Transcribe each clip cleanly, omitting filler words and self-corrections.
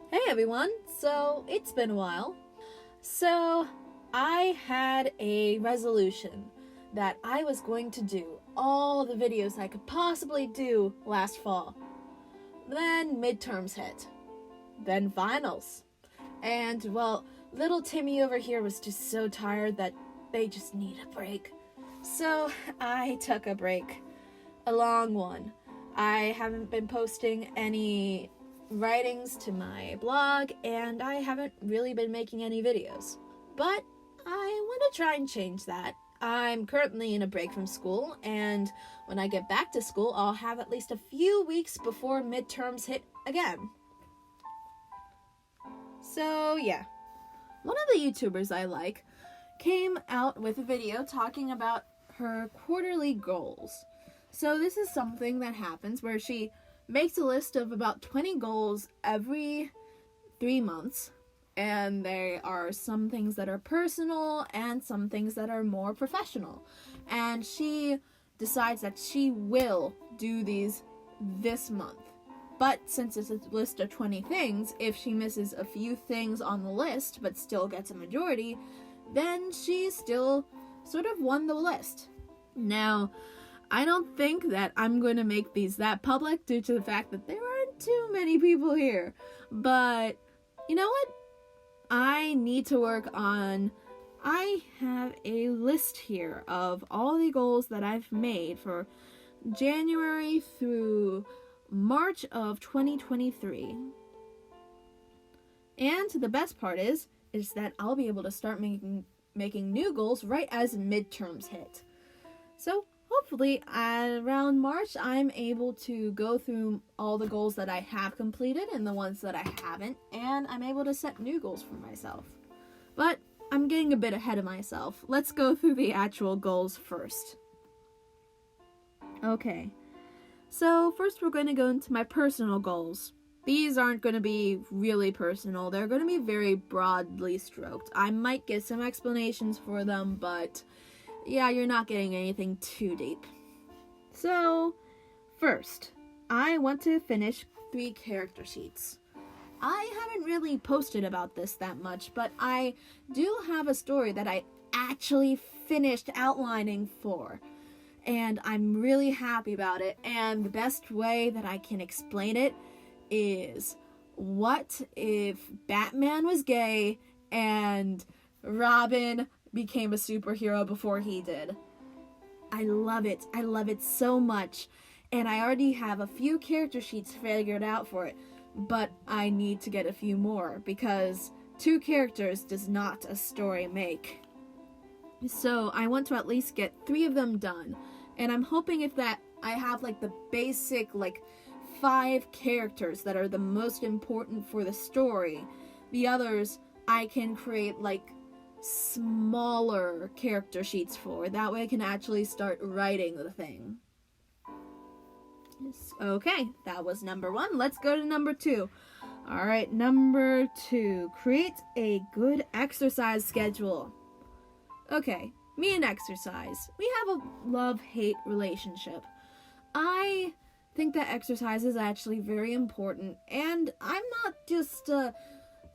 Hey everyone, so it's been a while. So I had a resolution that I was going to do all the videos I could possibly do last fall. Then midterms hit. Then finals. And well, little Timmy over here was just so tired that they just need a break. So I took a break. A long one. I haven't been posting any writings to my blog, and I haven't really been making any videos. But I want to try and change that. I'm currently in a break from school, and when I get back to school, I'll have at least a few weeks before midterms hit again. So yeah, one of the YouTubers I like came out with a video talking about her quarterly goals. So this is something that happens where she makes a list of about 20 goals every 3 months, and there are some things that are personal and some things that are more professional, and she decides that she will do these this month. But since it's a list of 20 things, if she misses a few things on the list but still gets a majority, then she still sort of won the list. Now, I don't think that I'm going to make these that public due to the fact that there aren't too many people here. But, you know what? I need to work on... I have a list here of all the goals that I've made for January through March of 2023. And the best part is that I'll be able to start making new goals right as midterms hit. So, hopefully, around March, I'm able to go through all the goals that I have completed and the ones that I haven't, and I'm able to set new goals for myself. But I'm getting a bit ahead of myself. Let's go through the actual goals first. Okay, so first we're going to go into my personal goals. These aren't going to be really personal. They're going to be very broadly stroked. I might give some explanations for them, but yeah, you're not getting anything too deep. So, first, I want to finish 3 character sheets. I haven't really posted about this that much, but I do have a story that I actually finished outlining for, and I'm really happy about it. And the best way that I can explain it is, what if Batman was gay and Robin became a superhero before he did? I love it. I love it so much. And I already have a few character sheets figured out for it, but I need to get a few more because 2 characters does not a story make. So I want to at least get 3 of them done. And I'm hoping if that I have like the basic 5 characters that are the most important for the story. The others I can create smaller character sheets for. That way I can actually start writing the thing. Okay, that was number 1. Let's go to number 2. Alright, number 2. Create a good exercise schedule. Okay, me and exercise. We have a love-hate relationship. I think that exercise is actually very important, and I'm not just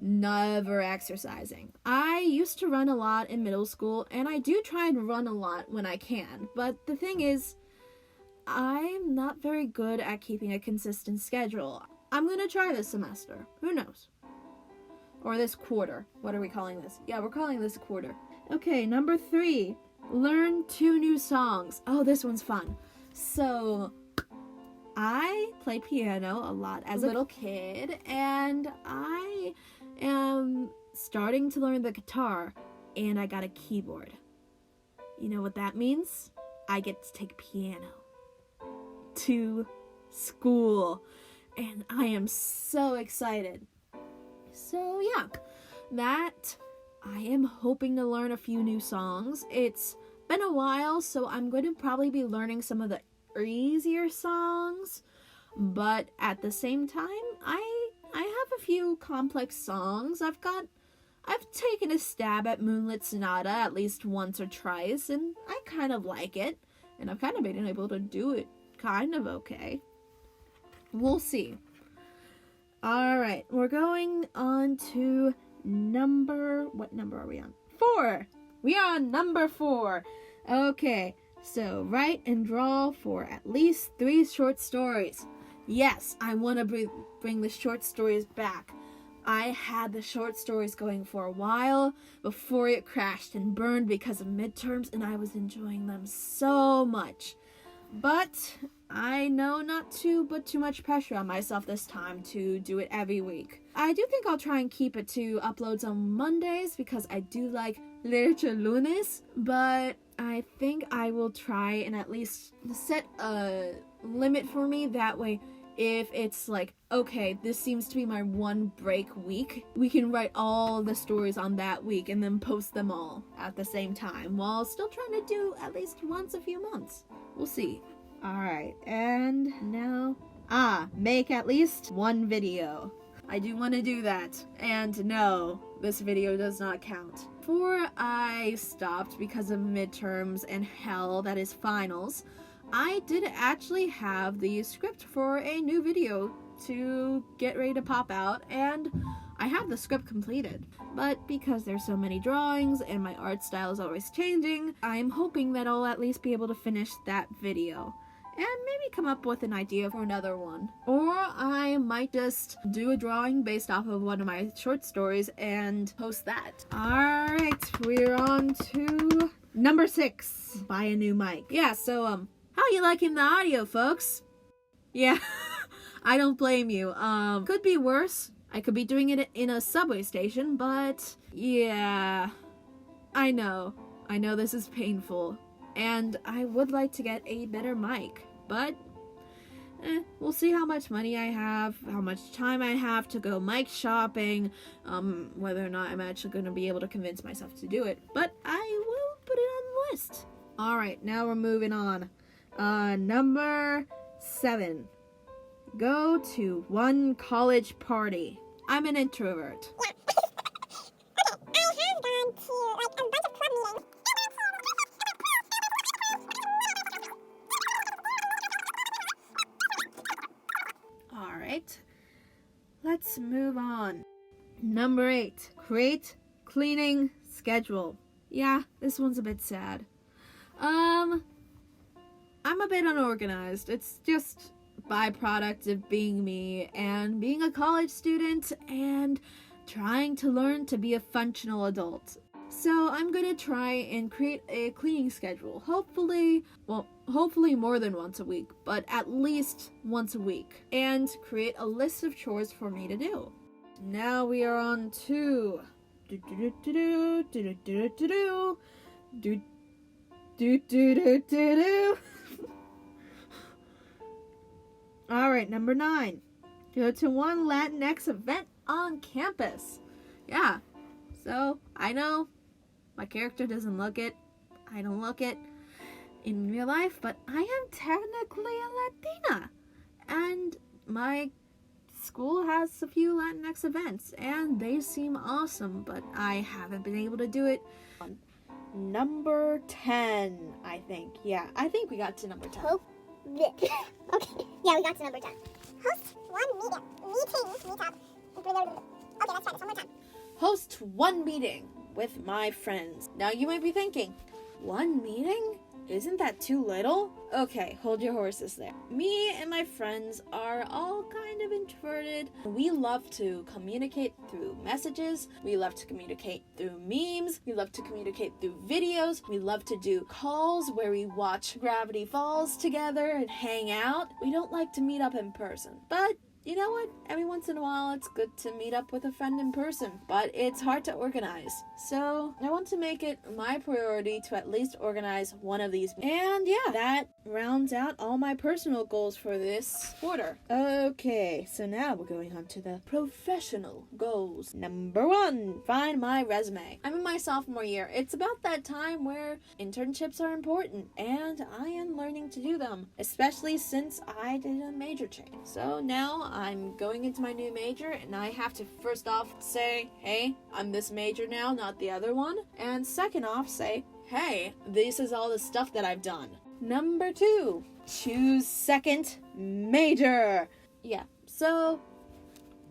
never exercising. I used to run a lot in middle school, and I do try and run a lot when I can, but the thing is, I'm not very good at keeping a consistent schedule. I'm gonna try this semester. Who knows? Or this quarter. What are we calling this? Yeah, we're calling this a quarter. Okay, number 3. Learn 2 new songs. Oh, this one's fun. So, I play piano a lot as a little kid, and I am starting to learn the guitar, and I got a keyboard. You know what that means? I get to take piano to school, and I am so excited. So yeah, that I am hoping to learn a few new songs. It's been a while, so I'm going to probably be learning some of the easier songs, but at the same time, I have a few complex songs. I've taken a stab at Moonlit Sonata at least once or twice, and I kind of like it, and I've kind of been able to do it kind of okay. We'll see. Alright, we're going on to what number are we on? 4! We are on number 4. Okay, so write and draw for at least 3 short stories. Yes, I want to bring the short stories back. I had the short stories going for a while before it crashed and burned because of midterms, and I was enjoying them so much. But I know not to put too much pressure on myself this time to do it every week. I do think I'll try and keep it to uploads on Mondays because I do like literature lunes, but I think I will try and at least set a limit for me. That way, if it's like, okay, this seems to be my one break week, we can write all the stories on that week and then post them all at the same time while still trying to do at least once a few months. We'll see. Alright, and now, make at least 1 video. I do want to do that. And no, this video does not count. Before I stopped because of midterms and hell that is finals, I did actually have the script for a new video to get ready to pop out, and I have the script completed. But because there's so many drawings and my art style is always changing, I'm hoping that I'll at least be able to finish that video and maybe come up with an idea for another one. Or I might just do a drawing based off of one of my short stories and post that. Alright, we're on to number 6. Buy a new mic. Yeah, so, how are you liking the audio, folks? Yeah, I don't blame you. Could be worse. I could be doing it in a subway station, but yeah, I know this is painful, and I would like to get a better mic, but we'll see how much money I have, how much time I have to go mic shopping, whether or not I'm actually going to be able to convince myself to do it, but I will put it on the list. Alright, now we're moving on. Number 7. Go to one college party. I'm an introvert. Yeah. Okay, I have gone to like a bunch of club meetings. Alright, let's move on. Number 8. Create cleaning schedule. Yeah, this one's a bit sad. I'm a bit unorganized. It's just byproduct of being me and being a college student and trying to learn to be a functional adult. So I'm gonna try and create a cleaning schedule. Hopefully more than once a week, but at least once a week. And create a list of chores for me to do. Now we are on to Alright, number 9. Go to one Latinx event on campus. Yeah, so I know my character doesn't look it. I don't look it in real life, but I am technically a Latina. And my school has a few Latinx events, and they seem awesome, but I haven't been able to do it. Number 10, I think. Yeah, I think we got to number 10. Okay, yeah, we got to number 10. Host one meetup. Okay, let's try this one more time. Host one meeting with my friends. Now you might be thinking, 1 meeting? Isn't that too little? Okay, hold your horses there. Me and my friends are all kind of introverted. We love to communicate through messages. We love to communicate through memes. We love to communicate through videos. We love to do calls where we watch Gravity Falls together and hang out. We don't like to meet up in person, but you know what? Every once in a while, it's good to meet up with a friend in person, but it's hard to organize. So I want to make it my priority to at least organize one of these. And yeah, that rounds out all my personal goals for this quarter. Okay, so now we're going on to the professional goals. Number 1, find my resume. I'm in my sophomore year. It's about that time where internships are important, and I am learning to do them, especially since I did a major change. So now I'm going into my new major, and I have to first off say, hey, I'm this major now, not the other one. And second off, say, hey, this is all the stuff that I've done. Number 2, choose second major. Yeah, so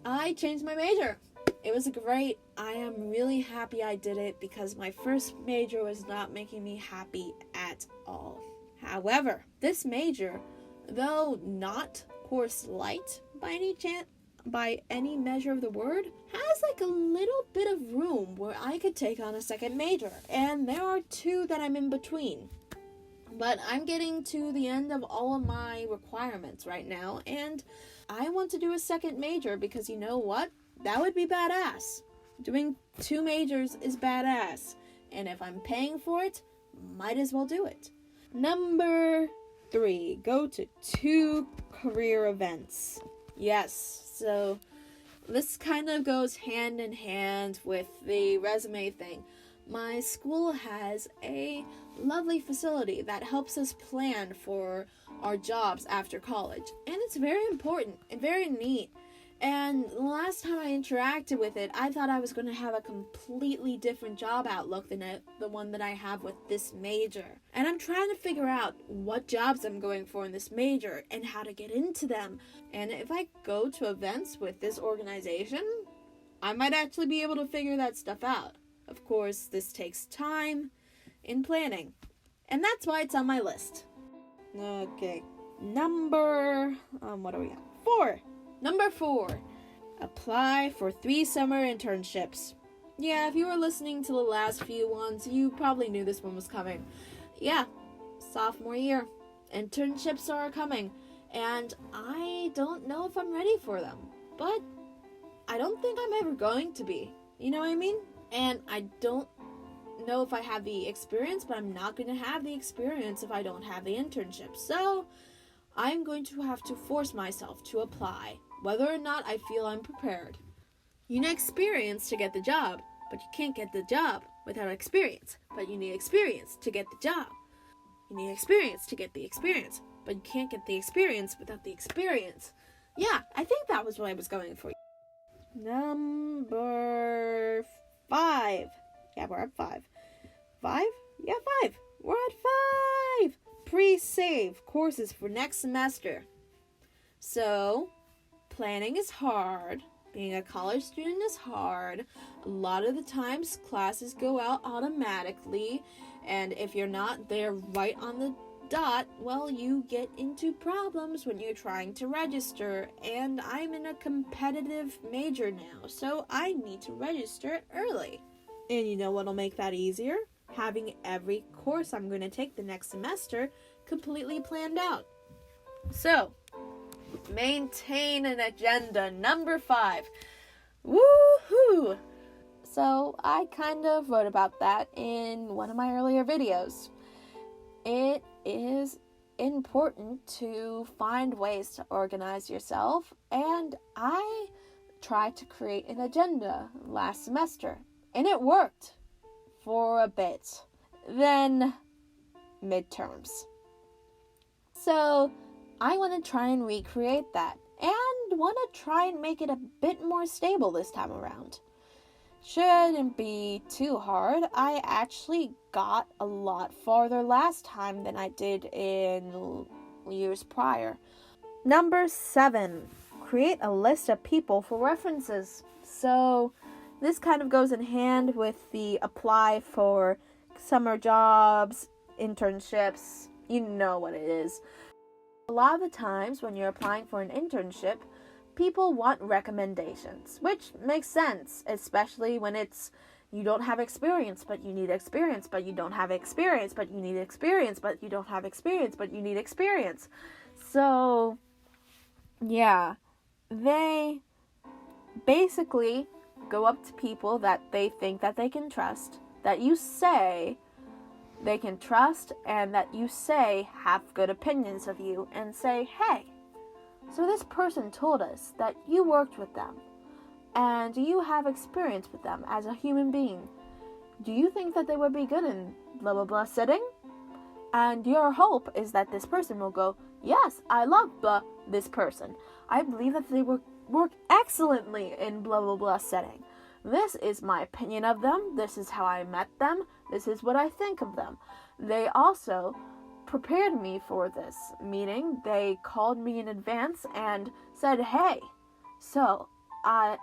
I changed my major. It was great. I am really happy I did it because my first major was not making me happy at all. However, this major, though not course light by any measure of the word, has like a little bit of room where I could take on a second major. And there are 2 that I'm in between. But I'm getting to the end of all of my requirements right now, and I want to do a second major because you know what? That would be badass. Doing 2 majors is badass. And if I'm paying for it, might as well do it. Number 3, go to 2 career events. Yes, so this kind of goes hand in hand with the resume thing. My school has a lovely facility that helps us plan for our jobs after college. And it's very important and very neat. And the last time I interacted with it, I thought I was going to have a completely different job outlook than the one that I have with this major. And I'm trying to figure out what jobs I'm going for in this major and how to get into them. And if I go to events with this organization, I might actually be able to figure that stuff out. Of course, this takes time in planning. And that's why it's on my list. Okay. Number 4. Number 4, apply for 3 summer internships. Yeah, if you were listening to the last few ones, you probably knew this one was coming. Yeah, sophomore year. Internships are coming, and I don't know if I'm ready for them. But I don't think I'm ever going to be. You know what I mean? And I don't know if I have the experience, but I'm not going to have the experience if I don't have the internship. So I'm going to have to force myself to apply, whether or not I feel I'm prepared. You need experience to get the job, but you can't get the job without experience. But you need experience to get the job. You need experience to get the experience, but you can't get the experience without the experience. Yeah, I think that was what I was going for. Number 5. Yeah, we're at 5. 5? Yeah, 5. We're at 5. Pre-save courses for next semester. So, planning is hard. Being a college student is hard. A lot of the times classes go out automatically, and if you're not there right on the dot, well, you get into problems when you're trying to register, and I'm in a competitive major now, so I need to register early. And you know what'll make that easier? Having every course I'm going to take the next semester completely planned out. So, maintain an agenda. Number 5. Woohoo! So, I kind of wrote about that in one of my earlier videos. It is important to find ways to organize yourself, and I tried to create an agenda last semester, and it worked for a bit. Then, midterms. So, I want to try and recreate that, and want to try and make it a bit more stable this time around. Shouldn't be too hard. I actually got a lot farther last time than I did in years prior. Number 7, create a list of people for references. So, this kind of goes in hand with the apply for summer jobs, internships. You know what it is. A lot of the times when you're applying for an internship, people want recommendations, which makes sense, especially when it's you don't have experience, but you need experience, but you don't have experience, but you need experience, but you don't have experience, but you need experience. So, yeah, they basically go up to people that they think that they can trust, that you say they can trust, and that you say have good opinions of you, and say, hey, so this person told us that you worked with them, and you have experience with them as a human being. Do you think that they would be good in blah blah blah setting? And your hope is that this person will go, yes, I love this person. I believe that they work excellently in blah blah blah setting. This is my opinion of them. This is how I met them. This is what I think of them. They also prepared me for this meeting. They called me in advance and said, hey, so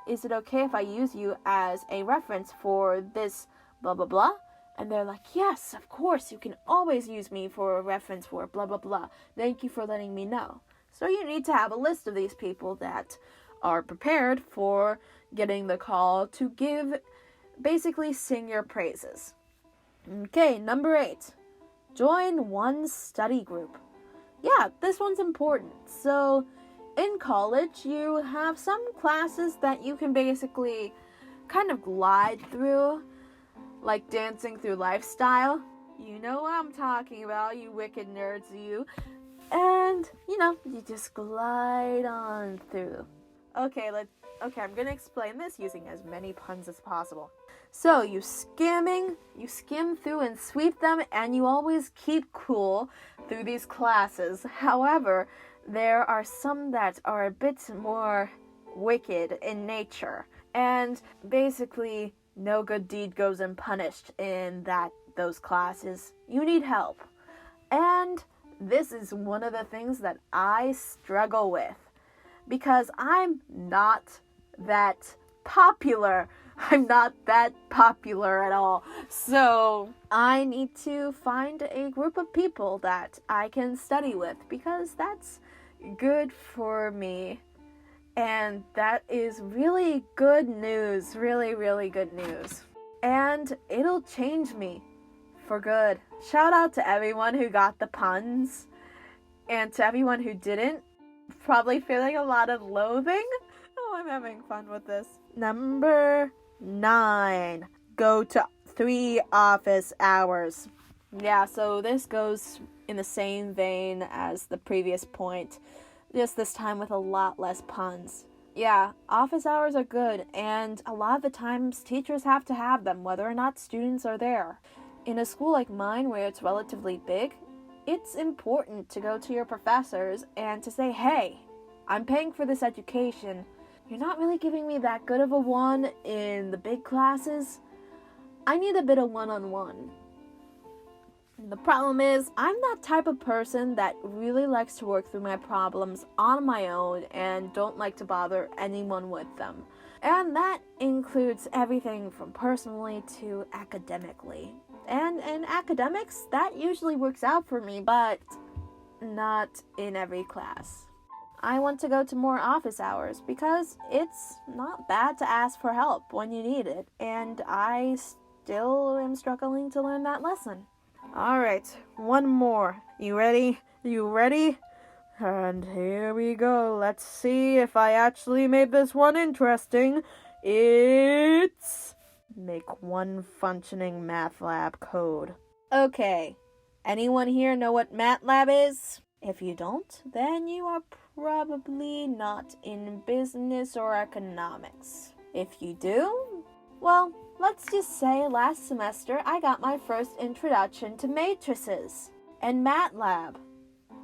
is it okay if I use you as a reference for this blah blah blah? And they're like, yes, of course, you can always use me for a reference for blah blah blah. Thank you for letting me know. So you need to have a list of these people that are prepared for getting the call to basically sing your praises. Okay, number 8. Join one study group. Yeah, this one's important. So, in college, you have some classes that you can basically kind of glide through, like dancing through lifestyle. You know what I'm talking about, you wicked nerds, you. And, you just glide on through. Okay, I'm gonna explain this using as many puns as possible. So, you skim through and sweep them, and you always keep cool through these classes. However, there are some that are a bit more wicked in nature, and basically, no good deed goes unpunished in those classes. You need help. And this is one of the things that I struggle with, because I'm not that popular. I'm not that popular at all. So I need to find a group of people that I can study with, because that's good for me. And that is really good news. Really, really good news. And it'll change me for good. Shout out to everyone who got the puns. And to everyone who didn't. Probably feeling a lot of loathing. Oh, I'm having fun with this. Number 9. Go to 3 office hours. Yeah, so this goes in the same vein as the previous point, just this time with a lot less puns. Yeah, office hours are good, and a lot of the times teachers have to have them, whether or not students are there. In a school like mine, where it's relatively big, it's important to go to your professors and to say, hey, I'm paying for this education. You're not really giving me that good of a one in the big classes. I need a bit of one-on-one. The problem is, I'm that type of person that really likes to work through my problems on my own and don't like to bother anyone with them. And that includes everything from personally to academically. And in academics, that usually works out for me, but not in every class. I want to go to more office hours because it's not bad to ask for help when you need it, and I still am struggling to learn that lesson. Alright, one more. You ready? You ready? And here we go. Let's see if I actually made this one interesting. It's make one functioning math lab code. Okay, anyone here know what MATLAB is? If you don't, then you are probably not in business or economics. If you do, well, let's just say last semester I got my first introduction to matrices and MATLAB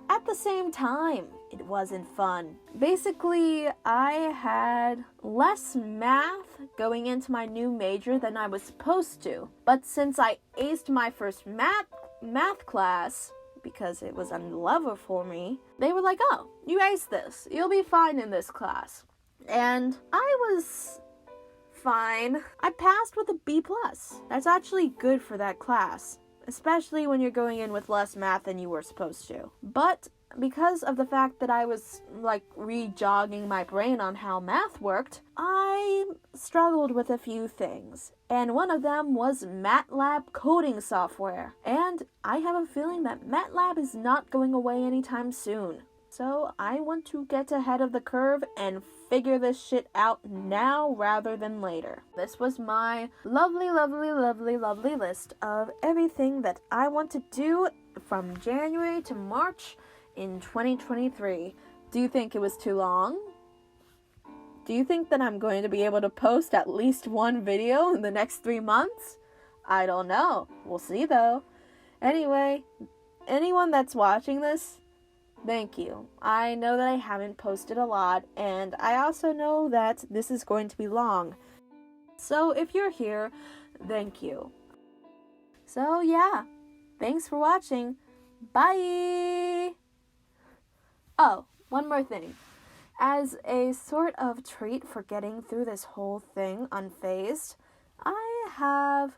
at the same time. It wasn't fun. Basically, I had less math going into my new major than I was supposed to. But since I aced my first math class, because it was on the level for me, they were like, oh, you aced this. You'll be fine in this class. And I was fine. I passed with a B+. That's actually good for that class, especially when you're going in with less math than you were supposed to. But because of the fact that I was re-jogging my brain on how math worked, I struggled with a few things. And one of them was MATLAB coding software. And I have a feeling that MATLAB is not going away anytime soon. So I want to get ahead of the curve and figure this shit out now rather than later. This was my lovely, lovely, lovely, lovely list of everything that I want to do from January to March in 2023. Do you think it was too long? Do you think that I'm going to be able to post at least one video in the next 3 months? I don't know. We'll see though. Anyway, anyone that's watching this, thank you. I know that I haven't posted a lot, and I also know that this is going to be long. So if you're here, thank you. So yeah, thanks for watching. Bye! Oh, one more thing. as a sort of treat for getting through this whole thing unfazed, I have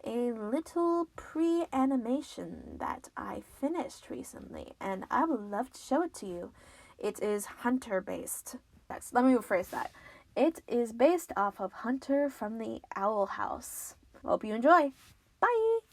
a little pre-animation that I finished recently, and I would love to show it to you. It is Hunter based. Yes, let me rephrase that. It is based off of Hunter from the Owl House. Hope you enjoy. Bye!